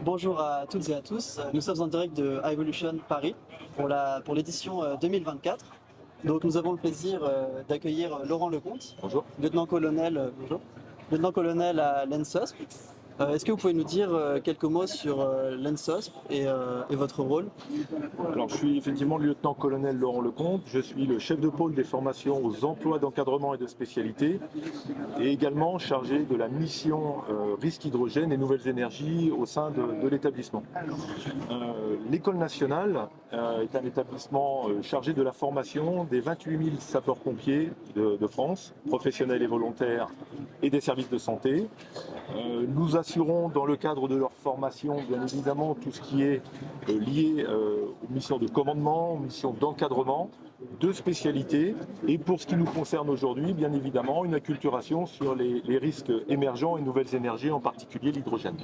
Bonjour à toutes et à tous. Nous sommes en direct de Evolution Paris pour l'édition 2024. Donc nous avons le plaisir d'accueillir Laurent Lecomte, Bonjour. lieutenant-colonel, bonjour, lieutenant-colonel à l'ENSOSP. Est-ce que vous pouvez nous dire quelques mots sur l'ENSOSP et votre rôle? Alors, je suis effectivement le lieutenant-colonel Laurent Lecomte. Je suis le chef de pôle des formations aux emplois d'encadrement et de spécialité et également chargé de la mission risque hydrogène et nouvelles énergies au sein de l'établissement. L'École nationale est un établissement chargé de la formation des 28 000 sapeurs-pompiers de France, professionnels et volontaires, et des services de santé. Nous assurons dans le cadre de leur formation, bien évidemment, tout ce qui est lié aux missions de commandement, aux missions d'encadrement, de spécialité, et pour ce qui nous concerne aujourd'hui, bien évidemment, une acculturation sur les risques émergents et nouvelles énergies, en particulier l'hydrogène.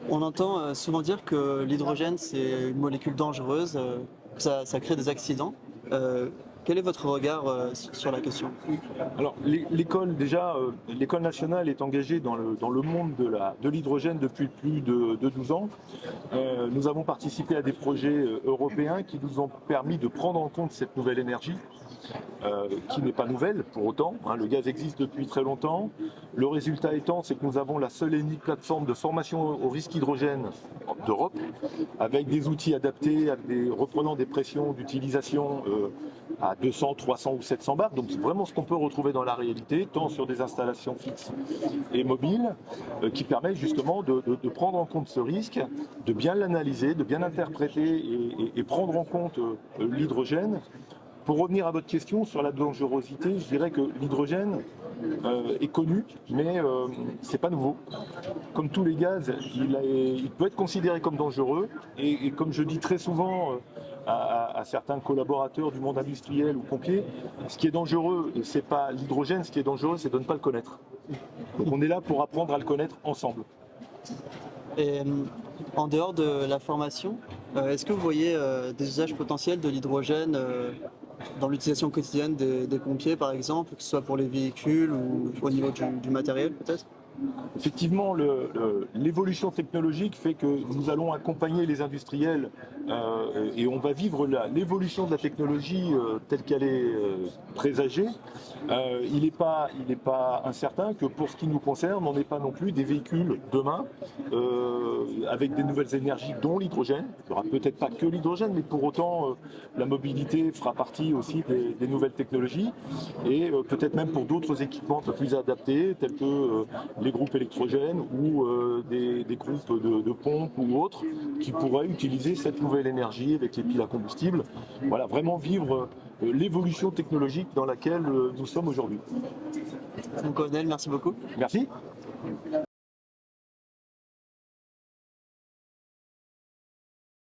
On entend souvent dire que l'hydrogène c'est une molécule dangereuse, ça crée des accidents. Quel est votre regard sur la question? Alors, l'école nationale est engagée dans le monde de l'hydrogène depuis plus de 12 ans. Nous avons participé à des projets européens qui nous ont permis de prendre en compte cette nouvelle énergie, qui n'est pas nouvelle pour autant. Le gaz existe depuis très longtemps. Le résultat étant, c'est que nous avons la seule et unique plateforme de formation au risque hydrogène d'Europe, avec des outils adaptés, reprenant des pressions d'utilisation à 200, 300 ou 700 bars. Donc c'est vraiment ce qu'on peut retrouver dans la réalité, tant sur des installations fixes et mobiles, qui permet justement de prendre en compte ce risque, de bien l'analyser, de bien interpréter et prendre en compte l'hydrogène. Pour revenir à votre question sur la dangerosité, je dirais que l'hydrogène est connu, mais c'est pas nouveau. Comme tous les gaz, il peut être considéré comme dangereux, et comme je dis très souvent à certains collaborateurs du monde industriel ou pompiers, ce qui est dangereux, c'est pas l'hydrogène, ce qui est dangereux, c'est de ne pas le connaître. Donc on est là pour apprendre à le connaître ensemble. Et en dehors de la formation, est-ce que vous voyez des usages potentiels de l'hydrogène dans l'utilisation quotidienne des pompiers, par exemple, que ce soit pour les véhicules ou au niveau du matériel, peut-être? Effectivement, l'évolution technologique fait que nous allons accompagner les industriels et on va vivre l'évolution de la technologie telle qu'elle est présagée. Il n'est pas incertain que pour ce qui nous concerne, on n'ait pas non plus des véhicules demain avec des nouvelles énergies, dont l'hydrogène. Il n'y aura peut-être pas que l'hydrogène, mais pour autant, la mobilité fera partie aussi des nouvelles technologies, et peut-être même pour d'autres équipements un peu plus adaptés, tels que les groupes électrogènes ou des groupes de pompes ou autres, qui pourraient utiliser cette nouvelle énergie avec les piles à combustible. Voilà, vraiment vivre l'évolution technologique dans laquelle nous sommes aujourd'hui. Mon colonel, merci beaucoup. Merci.